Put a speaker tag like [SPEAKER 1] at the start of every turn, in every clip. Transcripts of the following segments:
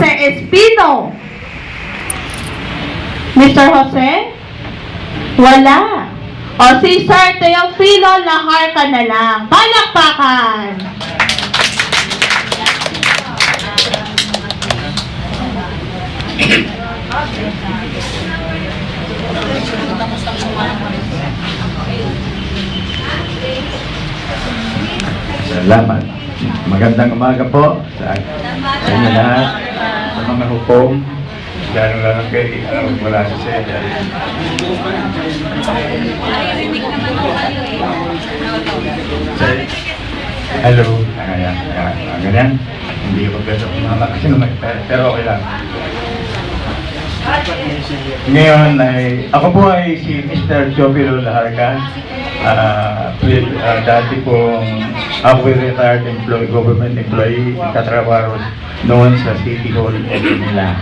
[SPEAKER 1] Jose Espino. Mr. Jose? Wala. O si Sir Teofilo Laharca na lang. Palakpakan!
[SPEAKER 2] Salamat. Magandang umaga po sa inyo lahat, sa mga hukom, lalo kay wala si Seda. Hello. Ganyan. Hindi ko pwede kumama kasi pero okay lang. Ngayon ay, ako po ay si Mr. Teofilo Laharca. Dati pong ako retired employee, government employee, katrabaho noon sa City Hall of Manila.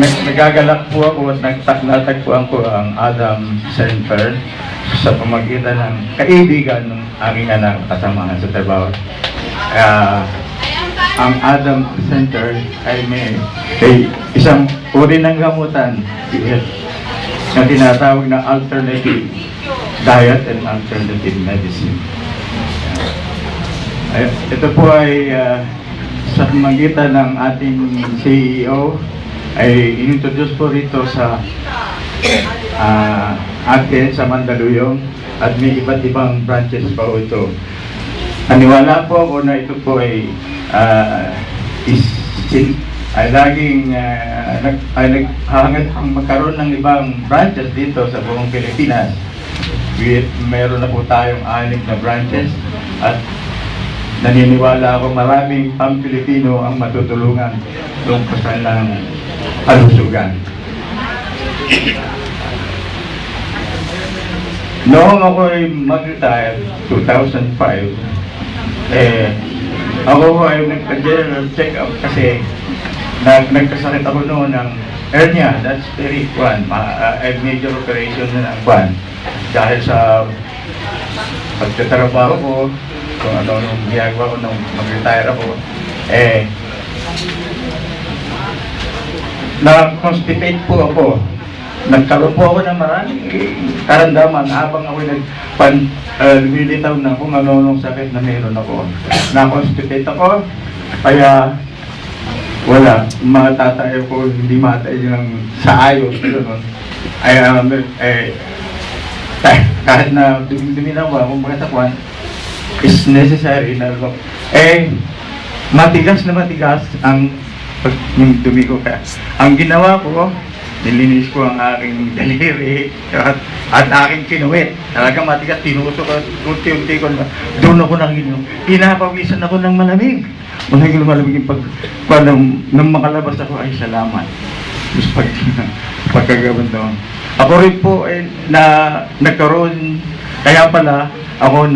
[SPEAKER 2] Nagagalak po ako at natagpuan ko ang Adam Center sa pamagitan ng kaibigan ng aking anak kasamahan sa trabaho. Ang Adam Center ay may isang uri ng gamutan na tinatawag na alternative diet and alternative medicine. Ito po ay sa pamagitan ng ating CEO ay inintroduce po rito sa atin sa Mandaluyong at may iba't ibang branches pa ito. Naniwala po ako na ito po ay laging naghahangad ang magkaroon ng ibang branches dito sa buong Pilipinas. Meron na po tayong 6 na branches at naniniwala ako maraming pang-Pilipino ang matutulungan tungkol sa kanilang kalusugan. Noong ako ay mag-retire, 2005, ako ay nagka-general check-up kasi nagkasakit ako noon ng hernia. That's very major operation na ng kwan. Dahil sa pagtatrabaho ko, kung ano nung ginagawa ko nung mag-retire ako, na-constipate po ako. Nagkaroon po ako ng maraming karamdaman habang ako lumilitaw na kung ano nung sakit na meron ako. Na-constipate ako, kaya wala, matatayo ko, hindi matayo ng sa ayos. Kahit na dumi na ba, kung bakit ako, is necessary na matigas na matigas yung dumi ko. Ang ginawa ko, nilinis ko ang aking daliri at aking kinuwit. Talagang matigas, tinuso ko, unti-unti ko, doon ako nang pinapawisan ako ng malamig. Malamig yung nang makalabas ako, ay salamat. Pagkagawan doon. Ako rin po nagkaroon, kaya pala ako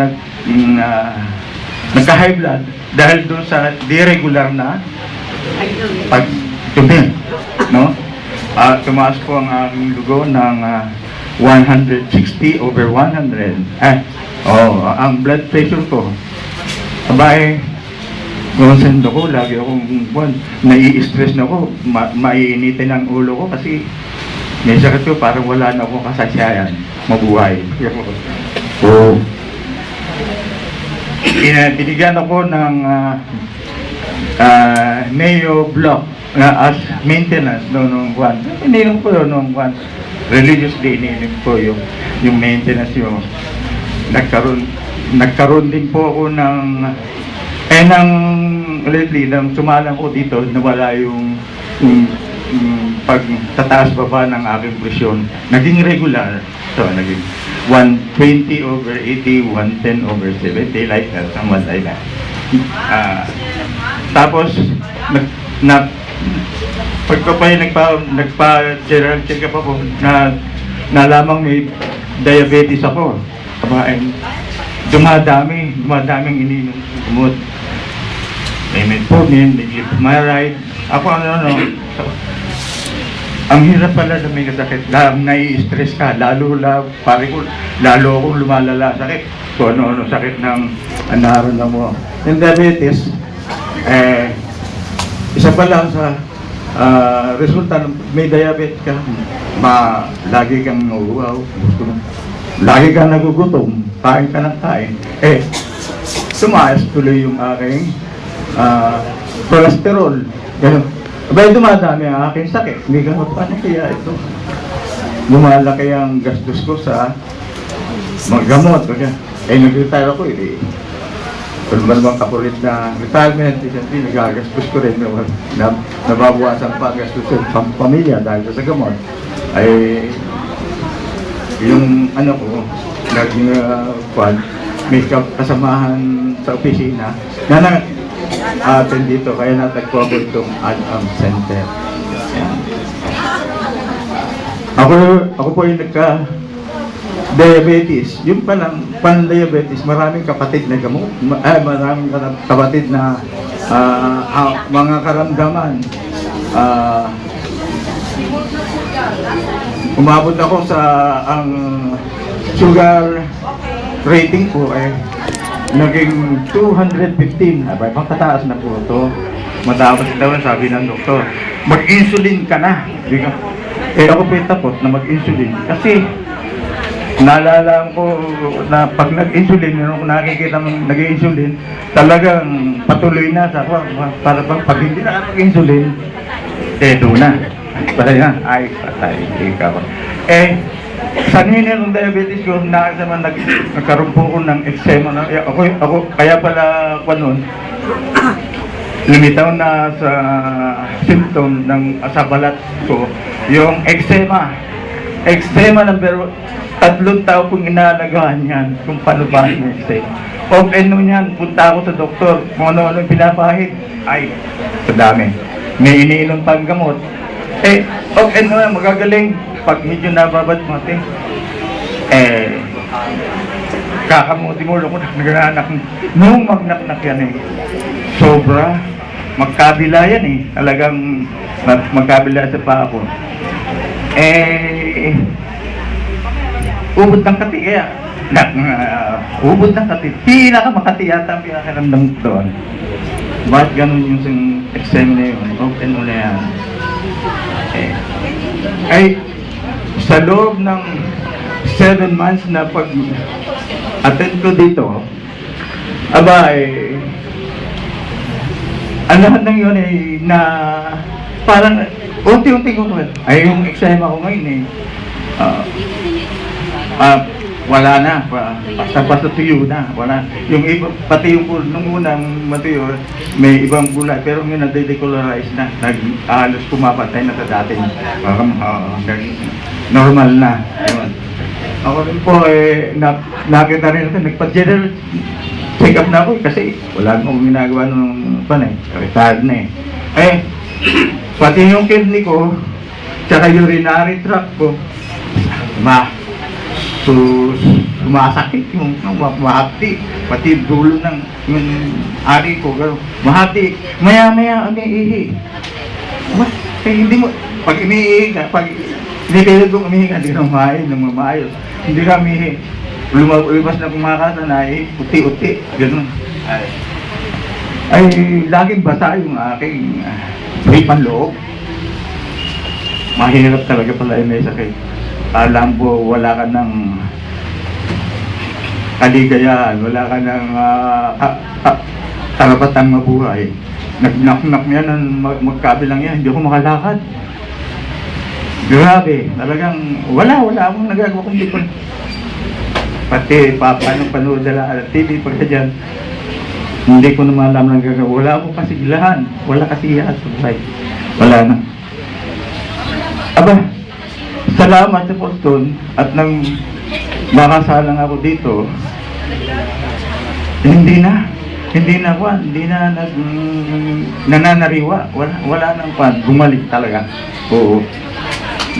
[SPEAKER 2] nagka-high blood dahil doon sa irregular na pagtumi, no? Tumaas po ang aking dugo ng 160/100. Ang blood pressure ko, abay, konsendo ko, lagi akong nai-stress na ako, maiinitin ang ulo ko kasi may sakit ko, parang wala na akong kasasyayan, mabuhay. Binigyan ako ng Mayo Block as maintenance noong buwan. Ininom ko noong buwan. Religiously ininom ko yung maintenance yung nagkaroon din po ako ng lately, nang sumalang ko dito, nawala yung pagtataas baba ng aking presyon. Naging regular. So, naging 120/80, 110/70, like that, somewhat like that. Tapos, pagka pa nagpa-general check-up ako, nalamang may diabetes ako. Dumadaming ininom kumot. May metformin, may fumaride. Ako Ang hirap pala na may kasakit, nai-stress ka, pare ko, lalo akong lumalala sakit. Kung ano-ano sakit ng naroon mo. Yung diabetes, isa pa lang sa resulta ng may diabetes ka, lagi kang nauuaw, lagi kang nagugutom, kain ka ng kain. Tumaas tuloy yung aking cholesterol. Ganun. Abay, dumadami ang aking sakit. Hindi ka paano kaya ito? Lumalaki ang gastos ko sa maggamot. Nag-retire ako kung ba naman kapulit na retirement, nagagastos ko rin. Nababawasan pa ang gastos sa pamilya dahil sa gamot. Yung ano ko, may kasamahan sa opisina na atin dito, kaya natagpo ako itong Ad-Am Center. Ayan. Ako po yung nagka-diabetes. Yung palang pan-diabetes, maraming kapatid na gamot. Maraming kapatid na mga karamdaman. Umabot ako sa ang sugar rating ko naging 215. Abay, pangkataas na po ito. Matapos ito, sabi ng doktor, mag-insulin ka na. Ako po tapos na mag-insulin. Kasi, naalala ko na pag nag-insulin, nung nakikita mong nag-insulin, talagang patuloy na sa para pag hindi na mag-insulin, doon na. Patay na. Ay, patay. Ikaw. Sanhin ng diabetes ko, nagkaroon po ko ng eczema. Ako, kaya pala ko noon, lumitaw na sa symptom sa balat ko, yung eczema. Eczema number 3 taon kong inaalagahan yan, kung paano ba yung eczema. Pag yan, punta ako sa doktor, kung ano-ano pinapahid, ay, sa dami. May iniinom pang gamot. Magagaling. Pag medyo nababad mo, kakamuti mo, nagananak. Nung magnaknak yan sobra, magkabila yan talagang magkabila sa paa ko. Ubod ng kati, kaya, ubod ng kati, pinakamakati yata ang pinakaramdam ko doon. Bakit ganun yung exam na yun? Open mo na yan. Sa loob ng 7 months na pag-attend ko dito, ang lahat ng yun na parang unti-unti ko yung exam ako ngayon wala na, basta tuyo na, wala. Yung iba, pati yung nung unang matuyo, may ibang gulay, pero ngayon na-decolorize na, halos pumapatay na sa dati. Normal na. Ako rin po, nakita rin natin, nagpa-general check-up na ako kasi wala akong ginagawa nung retired na pati yung kidney ko, tsaka urinary tract ko, sumasakit yung mahati, pati dulo ng yung ari ko, mahati, maya-maya ang iihi. Hindi mo, pag umiihi ka, pag pinipilid kong umihi ka, hindi na maayos, hindi ka umihi. Lumabas na kumakasa na uti-uti, gano'n. Ay, laging basa yung aking panloob. Mahirap talaga pala may sakit. Alam mo, wala ka ng kaligayahan, wala ka ng karapatang mabuhay. Nag-knock-knock yan, magkabilang yan, hindi ako makalakad. Grabe, talagang wala akong nagagawa kung di ko. Pati paano panood na TV pagka dyan, hindi ko na malaman ng gagawa. Wala akong kasigilahan, wala kasiyahan sa buhay. Wala na. Aba, salamat sa Boston at nang makasalang ako dito, hindi na nananariwa, wala nang bumalik talaga. Oo,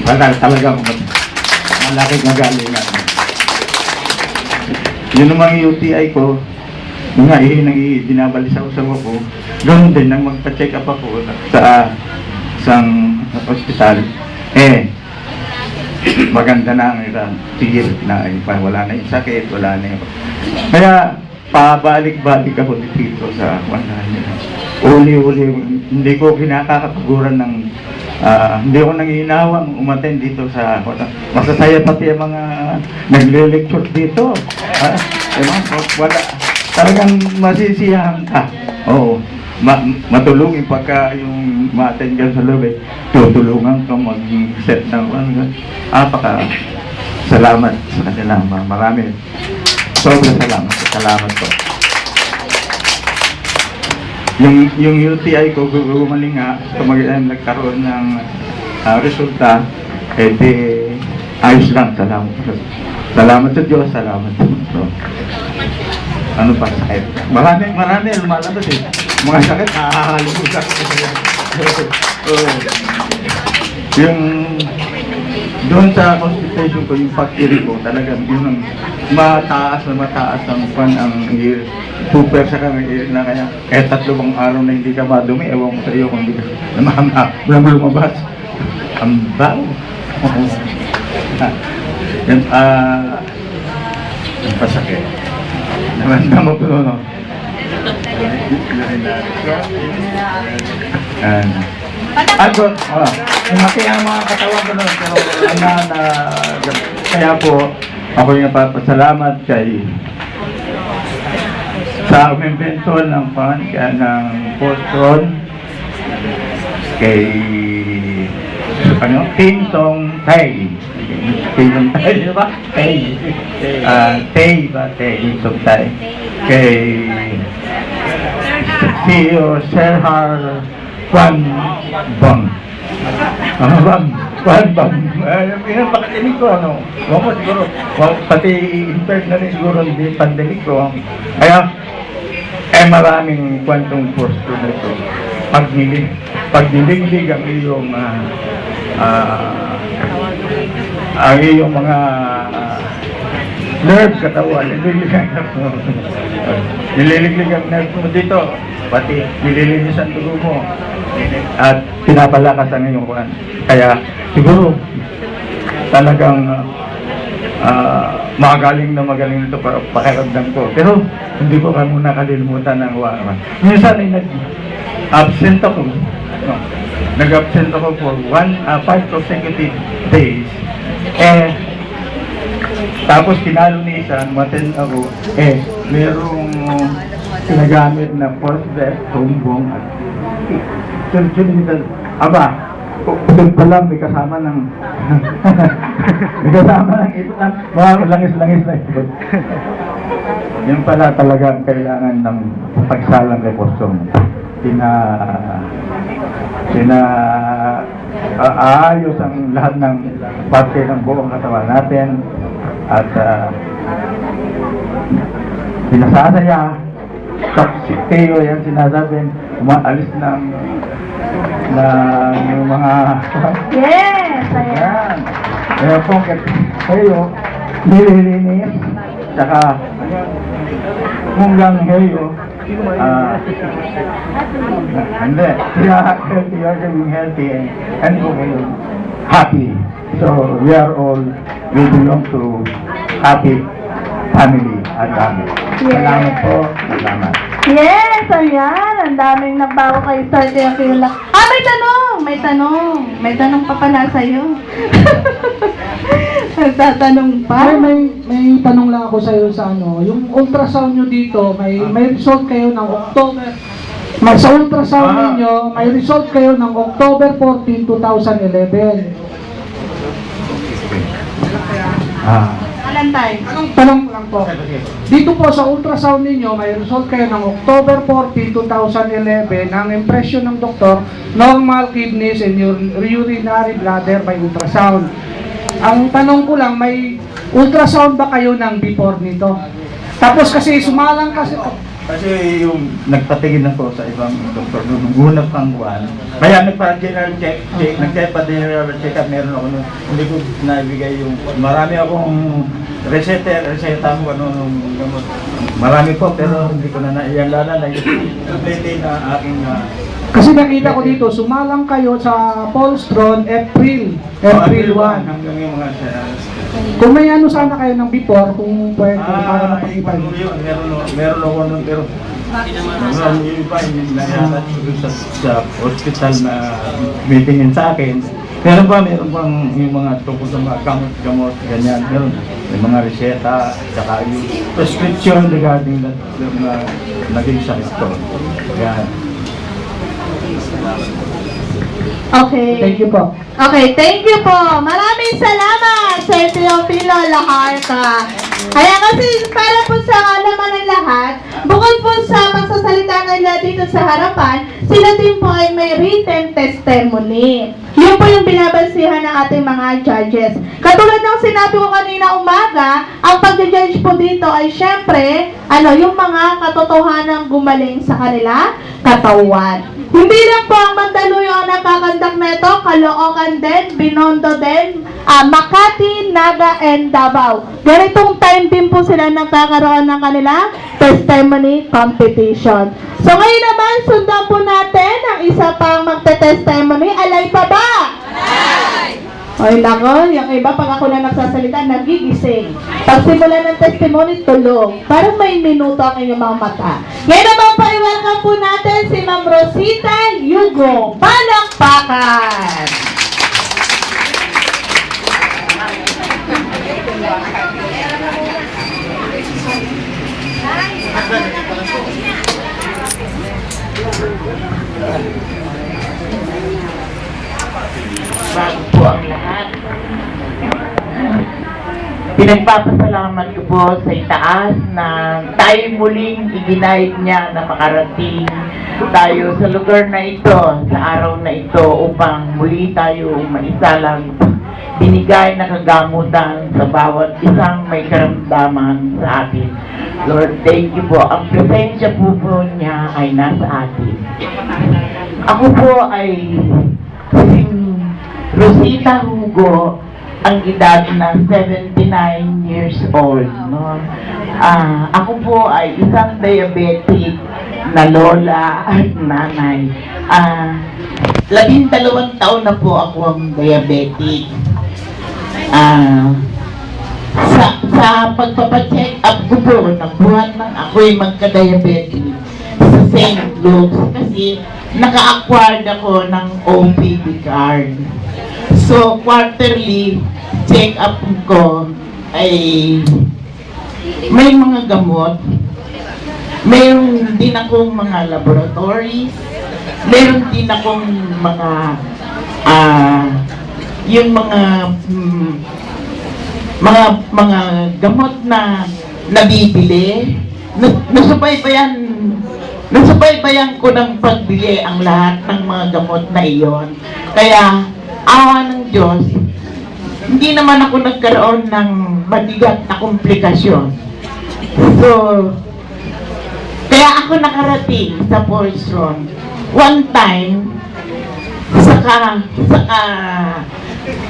[SPEAKER 2] wala talaga malaking nagalingan. Yun namang UTI ko, binabalisaw-saw ako, ganoon din nang magpa-check up ako sa isang ospital. maganda na ang ilang tigil na wala na yung sakit, wala na yung... Kaya, pabalik-balik ako dito sa uli-uli, hindi ko kinakakaguran ng hindi ako nanginawang umaten dito sa masasaya pati ang mga nagle-lecture dito. Wala, talagang masisiyahan ka. Oo, matulungin pagka yung ma-attend ka sa loob, tutulungan ka mag-set ng salamat sa kanila, marami. Sobrang salamat po. Yung UTI ko, gumaling nga, nagkaroon ng resulta, ayos lang, salamat sa Diyos, salamat sa Diyos. Ano pa sakit? Marami, lumalabas eh. Mga sakit, nakakalimutan ko. Yung doon sa consultation ko, yung factory ko, talagang yun ang mataas ang pan ang year. Super sa kami na kaya kahit 3 araw na hindi ka madumi, ewan ko sa iyo kung hindi ka lumabas. Ang bago. Yan, yung pasakit. Naman po, no? Lumaki ang mga katawan ko nun, pero kaya po ako yung napapasalamat sa umimbento ng Postron kay Tim Song Tai. Tim Tai, di ba? Tim Song Tai. Kay CEO Serhar Kwan Bang. Pinapakatinig ko, siguro, pati impaired na rin siguro hindi pandemic ko. Kaya, maraming kwantong posto na ito. Pagniliglig ang iyong mga nerve katawan, nililiglig ang nerve mo dito, pati nililinis ang dugo mo at pinapalakas ang iyong kuwan. Kaya siguro talagang magaling nito para pakiramdam ko. Pero hindi ko ka muna kalilimutan ng wawan. Minsan ay nag-absent ako. Nag-absent ako for 5 consecutive days. Tapos kinalunisan, matin ako, merong sinagamit na first death, tumbong at doon pa lang may kasama ng ipan, mga langis-langis na ipon. Yun pala talaga kailangan ng pagsalang reporsyon. Aayos ang lahat ng parte ng buong katawan natin at pinasasaya toxiceo yan sinasabi, umaalis ng yung mga
[SPEAKER 1] Yes! Ayan.
[SPEAKER 2] kaya po kayo nililinis saka hanggang kayo hindi you are getting healthy and happy. So we belong to happy family at family. Salamat po. Salamat.
[SPEAKER 1] Yes, ayan. Ang daming nagbago kay Sir Teofilo. May tanong pa pala sa'yo. Nagtatanong pa?
[SPEAKER 3] May tanong lang ako sa'yo sa yung ultrasound nyo dito, may result kayo ng October. Sa ultrasound ninyo, may result kayo ng October 14, 2011. Tanong lang po. Dito po sa ultrasound ninyo, may result kayo ng October 14, 2011. Ang impression ng doktor, normal kidneys and urinary bladder by ultrasound. Ang tanong ko lang, may ultrasound ba kayo ng before nito? Tapos kasi sumalang kasi
[SPEAKER 2] Kasi yung nagpatingin ako sa ibang doktor nung una pang buwan. Kaya nagpa-general nagpa-general check-up, meron ako nun. Hindi ko naibigay yung, marami akong reseta mo, nung gamot. Marami po, pero hindi ko na naiyalala na yung completely na aking
[SPEAKER 3] Kasi nakita ko dito, sumalang kayo sa Polstron April 1.
[SPEAKER 2] Hanggang yung mga
[SPEAKER 3] Kung may ano sana kayo ng before, kung pwede, para mapag-iba
[SPEAKER 2] ano yun, meron ako nun, pero yung iba, yung nangyayari sa hospital na meetingin sa akin. Meron pang yung mga tungkol sa mga gamot, ganyan, meron. May mga reseta, saka yung prescription regarding that naging sakit ko. Yan.
[SPEAKER 1] Okay.
[SPEAKER 3] Thank you po.
[SPEAKER 1] Okay, thank you po. Maraming salamat, Sir Teofilo Lacarta. Kaya kasi para po sa alaman ng lahat, bukod po sa magsasalita nila dito sa harapan, sila din po ay may written testimony. Yun po yung binabasihan ng ating mga judges. Katulad ng sinabi ko kanina umaga, ang pag-judge po dito ay syempre, yung mga katotohanan gumaling sa kanila katawan. Hindi lang po ang Mandaluyong ang nagkakandak na ito, Caloocan din, Binondo din, Makati, Naga, and Davao. Ganitong time din po sila nagkakaroon ng kanila testimony competition. So ngayon naman, sundan po natin ang isa pang magte-testimony. Alay pa ba? Alay! Ay nako, yung iba pag ako na nagsasalita, nagigising. Pag simula ng testimony, tulog. Parang may minuto ang inyong mga mata. Ngayon naman po, i-welcome po natin si Ma'am Rosita Yugo. Palakpakan!
[SPEAKER 4] Bago po ang lahat, pinagpapasalamat ko po sa itaas na tayo muling iginayad niya na makarating tayo sa lugar na ito, sa araw na ito, upang muli tayo maisalang binigay na kagamutan sa bawat isang may karamdaman sa atin. Lord, thank you po. Ang presensya po niya ay nasa atin. Ako po ay Rosita Hugo, ang edad na 79 years old. No? Ako po ay isang diabetic na lola at nanay. 12 taon na po ako ang diabetic. Sa pagpapacheck up ko po, nagbuhat ng ako'y magka-diabetic sa St. Luke's kasi naka-acquired ako ng OPD card. So, quarterly check-up ko ay may mga gamot, mayroon din akong mga laboratories, mayroon din akong mga yung mga gamot na nabibili. Nasubaybayan ko ng pagbili ang lahat ng mga gamot na iyon. Kaya, awa ng Diyos, hindi naman ako nagkaroon ng mabigat na komplikasyon. So, kaya ako nakarating sa Polstron. One time, saka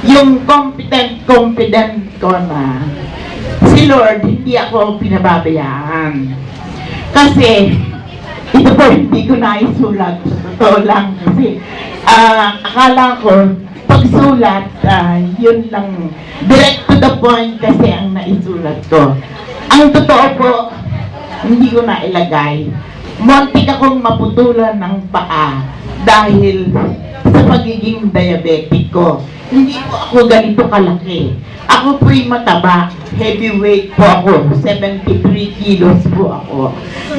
[SPEAKER 4] yung confident ko na si Lord, hindi ako pinababayaan. Kasi, ito po, hindi ko na isulat. Totoo lang kasi, akala ko, pagsulat, yun lang, direct to the point kasi ang naisulat ko. Ang totoo po, hindi ko na ilagay. Muntik akong maputulan ng paa dahil sa pagiging diabetic ko. Hindi po ako ganito kalaki. Ako po'y mataba, heavyweight po ako, 73 kilos po ako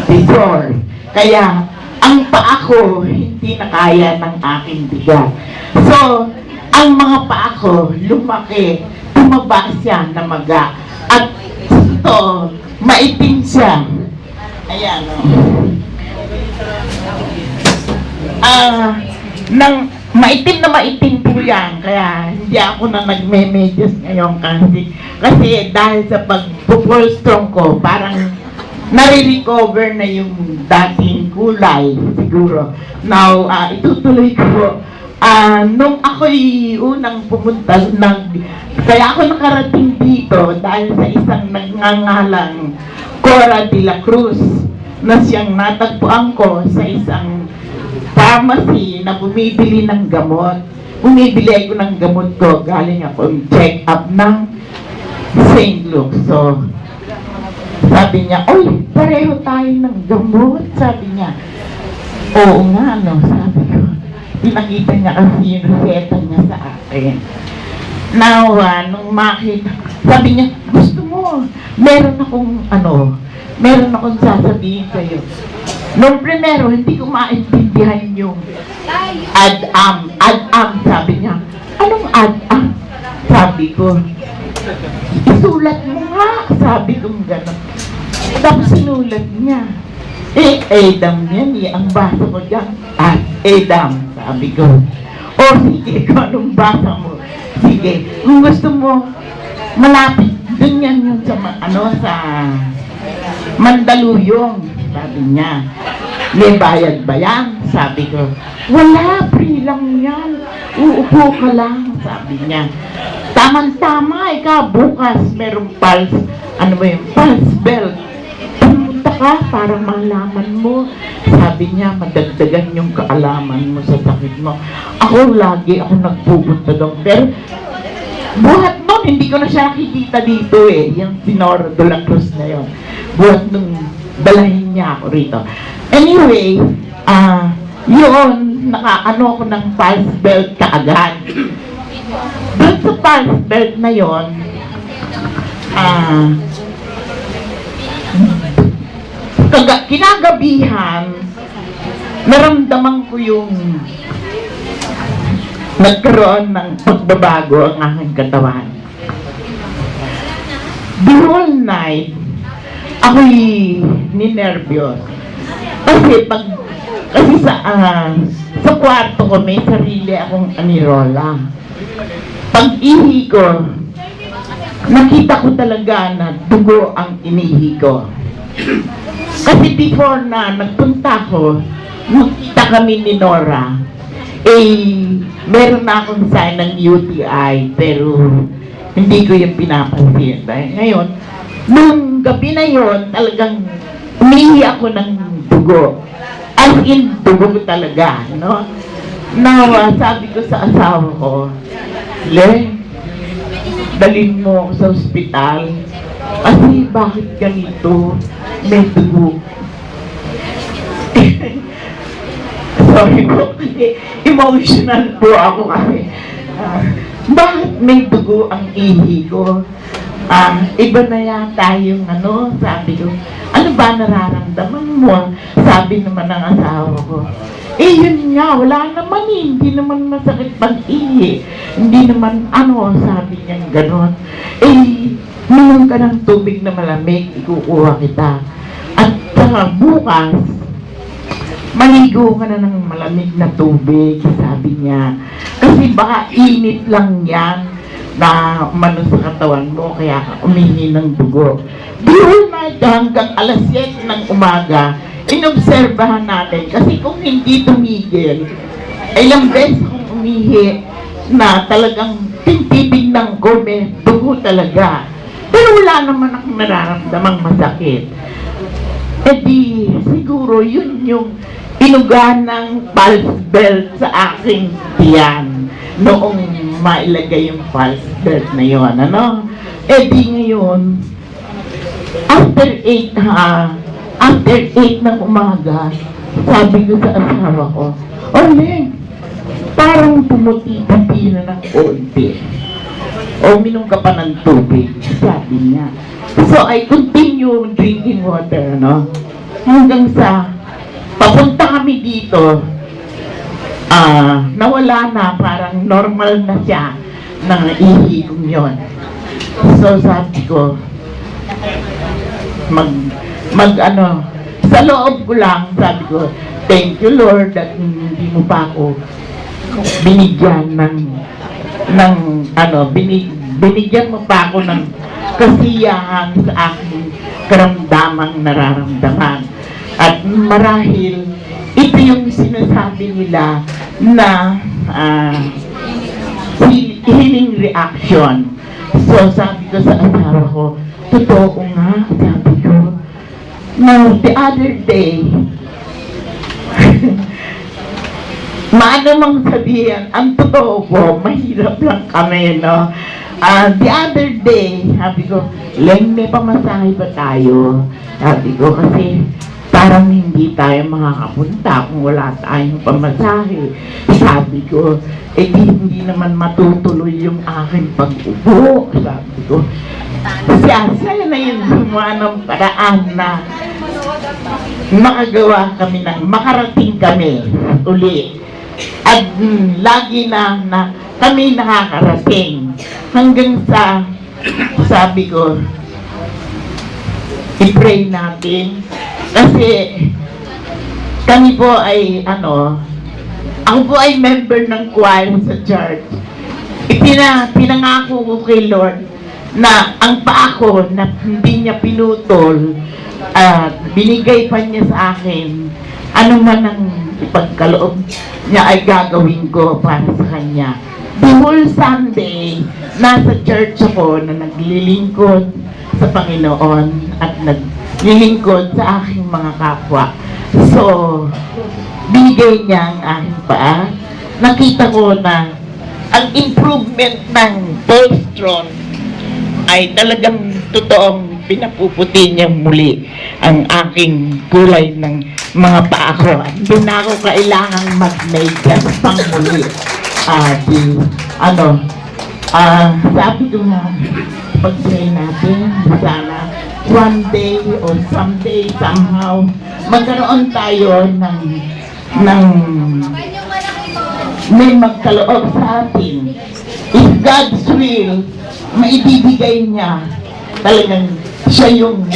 [SPEAKER 4] before. Kaya, ang paa ko hindi na kaya ng aking bigat. So, ang mga paa ko lumaki, tumaba siya na maga. At ito, maitim siya. Ayan, maitim po yan. Kaya hindi ako na nagme-medyas ngayon kasi dahil sa pag-Polstron ko, parang nare-recover na yung dating kulay, siguro. Now, itutuloy ko. Nung ako'y unang pumunta, kaya ako nakarating dito dahil sa isang nagngangalang Cora de la Cruz na siyang natagpuan ko sa isang pharmacy na bumibili ng gamot. Bumibili ako ng gamot ko, galing akong check-up ng St. Luke. So, sabi niya, "Oy, pareho tayo ng gamot." Sabi niya, "Oo nga, no," sabi ko. Pinakita niya kasi yung reseta niya sa akin. Now, nung makita, sabi niya, "Gusto mo, meron akong sasabihin sa'yo." Nung primero, hindi ko maintindihan yung ad-am, sabi niya. "Anong ad-am?" Sabi ko, "Isulat mo nga," sabi ko gano'n. Tapos sinulat niya. Edam yan ang basa ko dyan. Edam, sabi ko. O sige, kung anong basa mo. Sige, kung gusto mo, malapit, dun yan yung sa Mandaluyong, sabi niya. "May bayad ba yan?" Sabi ko. "Wala, free lang yan. Uupo ka lang," sabi niya. "Tama-tama, ikaw bukas merong pulse belt. Pumunta ka para malaman mo." Sabi niya, "Madagdagan yung kaalaman mo sa sakit mo." Ako nagpupunta doon. Pero buhat nun, hindi ko na siya nakikita dito yung Sinora de la Cruz na yun. Buhat nung dalahin niya ako rito. Anyway, yun, nakaano ko ng pulse belt kaagad. Doon sa pulse belt na yun, kinagabihan, naramdaman ko yung nagkaroon ng pagbabago ang aking katawan. The whole night, ako'y ninervyos. Kasi sa kwarto ko may sarili akong anirola. Pag-ihi ko, nakita ko talaga na dugo ang inihi ko. Kasi before na nagpunta ko, nakita kami ni Nora, meron na akong sign ng UTI, pero hindi ko yung pinapansin. Dahil ngayon, nung gabi na yon, talagang umihi ako ng dugo. As in, dugo talaga, no? Now, sabi ko sa asawa ko, "Le, dalhin mo ako sa ospital. Kasi bakit ganito? May dugo." Sorry po, emotional po ako kasi. Bakit may dugo ang ihi ko? Iba na yata yung sabi ko. "Ano ba nararamdaman mo?" Sabi naman ng asawa ko. Yun nga, wala naman hindi naman masakit pag-ihi. Hindi naman sabi niya gano'n. Minum ka ng tubig na malamig, ikukuha kita. At bukas, maligo ka na ng malamig na tubig, sabi niya. Kasi baka init lang yan na umano sa katawan mo, kaya ka umihi ng dugo. Di night hanggang alas 7 ng umaga, inobserbahan natin. Kasi kung hindi tumigil, ilang beses kong umihi na talagang titibignan ko, may dugo talaga. Pero wala naman akong nararamdamang masakit. Siguro yun yung inugan ng pulse belt sa aking tiyan noong mailagay yung pulse belt na yun, ngayon, after 8 ng umaga, sabi ko sa asawa ko, "Ole, parang pumuti-puti na ng konti. O minum ka pa ng tubig," sabi niya. So I continue drinking water, hanggang sa papunta kami dito, nawala na, parang normal na siya ng ihi kong yun. So sabi ko, sa loob ko lang, sabi ko, "Thank you Lord at hindi mo pa ako binigyan binigyan mo pa ako ng kasiyahan sa aking karamdamang nararamdaman. At marahil, ito yung sinasabi nila na healing reaction. So sabi ko sa asawa ko, totoo nga, sabi ko. Now, the other day, maano mang sabihin, ang totoo po, mahirap lang kami, no? The other day, sabi ko, Leng, may pamasahe ba tayo? Sabi ko, kasi parang hindi tayo makakapunta kung wala tayong pamasahe. Sabi ko, hindi naman matutuloy yung aking pag-upo. Sabi ko, siya na yung gumawa ng paraan na makagawa kami makarating kami uli. At lagi na kami nakakarating hanggang sa sabi ko, i-pray natin kasi kami po ay ako po ay member ng choir sa church. Pinangako ko kay Lord na ang paa ko na hindi niya pinutol at binigay pa niya sa akin ano man ang ipagkaloob niya ay gagawin ko para sa kanya. The whole Sunday, nasa church ako na naglilingkod sa Panginoon at naglilingkod sa aking mga kapwa. So, binigay niya ang aking paa. Nakita ko na ang improvement ng postron ay talagang totoong pinapuputi niya muli ang aking kulay ng mga paa ko. Hindi na ako kailangang mag-makeup pang muli. Sabi ko nga, pag-pray natin, sana one day or someday, somehow, magkaroon tayo ng may magkaloob sa atin. If God's will, maibibigay niya, talagang siya yung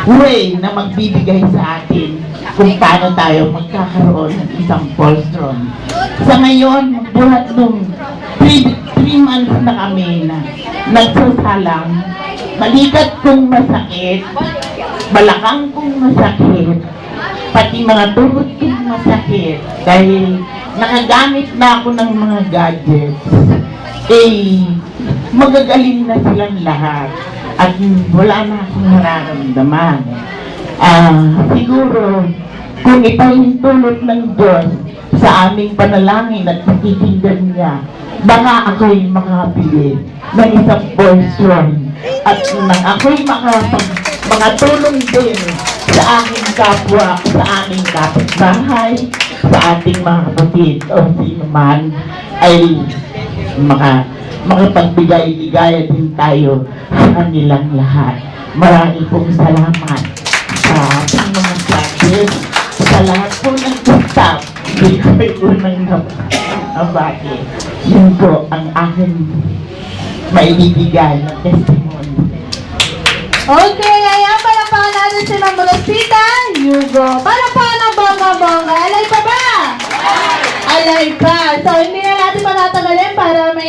[SPEAKER 4] way na magbibigay sa atin kung paano tayo magkakaroon ng isang postron. Sa ngayon, buhat nung 3 months na kami na nagsasalang, balikat kong masakit, balakang kong masakit, pati mga tuhod kong masakit, dahil nakagamit na ako ng mga gadgets, magagaling na silang lahat at wala na akong nararamdaman. Siguro, kung ipahintulot ng Diyos sa aming panalangin at pakikinggan niya, baka ako'y makabili ng isang postron at nang ako'y makatulong din sa aking kapwa, sa aming kapitbahay, sa ating mga kapatid o sino man ay makapagbigay-ligaya din tayo sa kanilang lahat. Maraming pong salamat sa ating mga judges, sa lahat po ng staff. Hindi ko may unang nabati. Yun po ang aking maibibigay na testimony.
[SPEAKER 1] Okay, ayan, palakpakan natin si Ma'am Rosita Yugo. Palakpakan ng bongga-bongga. Alay pa ba? Alay pa. So, hindi na natin matatagalin para may